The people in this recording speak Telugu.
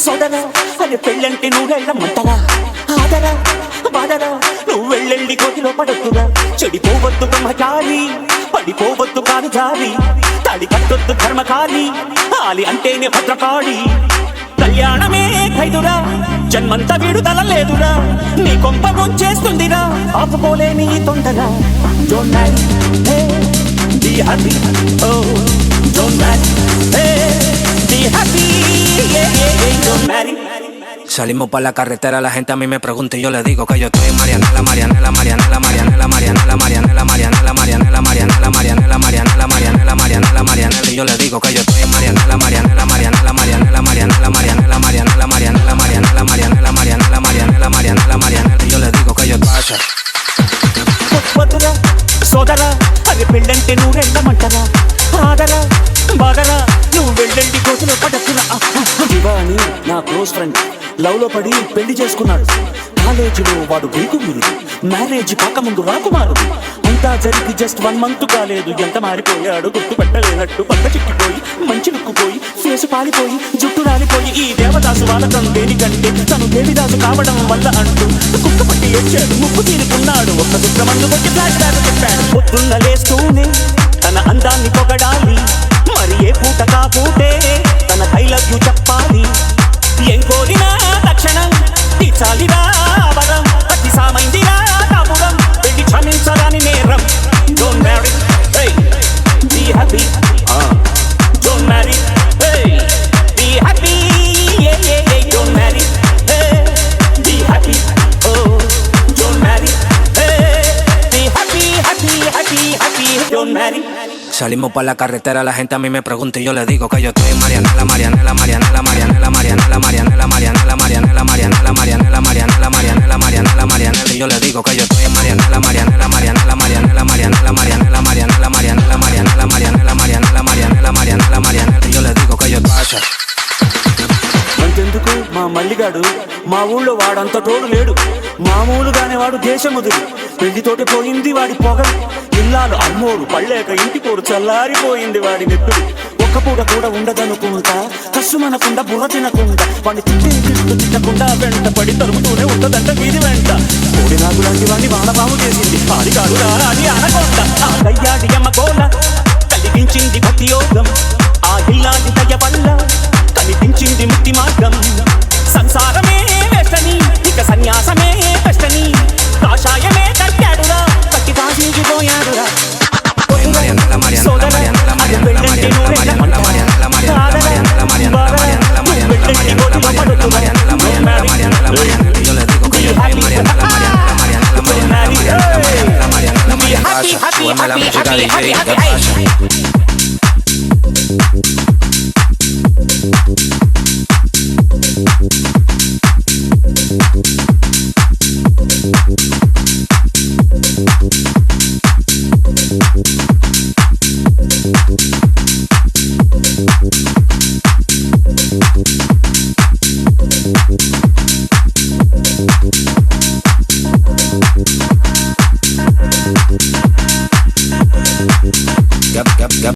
సోదరా అది పెళ్ళంటే నూరెళ్ళమంటరా ఆదరా బాదరా నువ్వు వెళ్ళెళ్ళి కోతిలో పడొద్దురా చెడిపోవద్దు బ్రహ్మచారి పడిపోవద్దు కాని జారి తాళి కట్టొద్దు ధర్మకాలి ఆలి అంటేనే భద్రకాళి కళ్యాణమే ఖైదురా జన్మంత విడుదల లేదురా నీ కొంప ముంచేస్తుందిరా ఆపుకోలేని తొందర don't marry hey be happy oh don't marry hey be happy don't marry. Salimos pa' la carretera, la gente a mí me pregunta y yo le digo que yo estoy en Marianela, Marianela, Marianela, Marianela, Marianela, Marianela, Marianela, Marianela, Marianela, Marianela, Marianela, Marianela, Marianela, Marianela, y yo le digo que yo estoy en Marianela, Marianela, Marianela, Marianela, Marianela, Marianela, Marianela, Marianela, Marianela, Marianela, Marianela, Marianela, Marianela, Marianela, y yo le digo que yo estoy. వద్దురా సోదరా అది పెళ్ళంటే నూరెళ్ళమంటరా ఆదరా బాదరా నువ్వు వెళ్ళండి కోతిలో పడకురా. దివాని నా క్లోజ్ ఫ్రెండ్ లవ్ లో పడి పెళ్లి చేసుకున్నాడు. కాలేజీలో వాడు బీకు వీరుడు, మ్యారేజ్ కాకముందు రాకుమారుడు. అంతా జరిగి జస్ట్ 1 month కాలేదు, ఎంత మారిపోయాడు గుర్తు పెట్టలేనట్టు. పక్క చిక్కిపోయి మంచి లుక్కుపోయి ఫేసు పాలిపోయి జుట్టు రాలిపోయి ఈ దేవదాసు వాలకం దేనికంటే తను దేవిదాసు కావడం వల్ల అంటూ కుక్క పట్టి ఏడ్చాడు, ముక్కు తీరుకున్నాడు. ఒక్క దుఃఖమందు కొట్టి ఫ్లాష్ బ్యాక్ చెప్పాడు. పొద్దున్న లేస్తూనే తన అందాన్ని పొగడాలి, మరి ఏ పూట కాపూటే తన ఐ లవ్ యు చెప్పాలి. ఏం కోరినా తక్షణం తీర్చాలిరా వరం, అతి సామైందిరా కాపురం, పెళ్లి క్షమించరాని నేరం. Don't marry hey be happy, don't marry hey be happy, don't marry hey be happy, don't marry hey be happy, happy happy happy, don't marry. Salimos pa' la carretera, la gente a mí me pregunta y yo le digo que yo estoy en Marianela, Marianela, Marianela, Marianela, Marianela, Marianela, Marianela, Marianela, Marianela, Marianela, Marianela, Marianela, Marianela, Marianela, y yo le digo que yo estoy en Marianela, Marianela, Marianela, Marianela, Marianela, Marianela, Marianela, Marianela, Marianela, Marianela, Marianela, Marianela, Marianela, Marianela, y yo le digo que yo estoy. అంతెందుకు మా మల్లిగాడు మా ఊళ్ళో వాడంత తోడు లేడు, మామూలుగానే వాడు దేశముదురు. పెళ్లితోటి పోయింది వాడి పొగలు, ఇల్లాలు అమ్మోరు పళ్ళేక ఇంటి పోరు చల్లారిపోయింది వాడి నెత్తుడు. ఒక్క పూట కూడా ఉండదనుకుంటా కసుమనకుండా బుర్ర తినకుండా వాడిని తిట్టకుండా వెంట పడి తరుముతూనే ఉంటదంట వీధి వెంట. కోడి నాగు లాంటి వాడిని వానపాము చేసింది పాడిగాడు రా అని అనకొండ. ఆ కయ్యాడి అమ్మ కోల కలిగించింది భక్తి యోగం, ఆ ఇల్లాంటి దయ వల్ల కనిపించింది ముక్తి మార్గం. సంసారమే వెస్టని ఇక సన్యాసమే బెస్టని, కాషాయమే కట్టాడురా కట్టి కాశీకిపోయాడురా. సోదరా అది పెళ్ళంటే నూరెళ్ళమంటరా ఆదరా బాదరా నువ్వు వెళ్ళండి కోతిలో పడుతురా. Don't marry be happy, don't marry be happy, happy happy happy happy.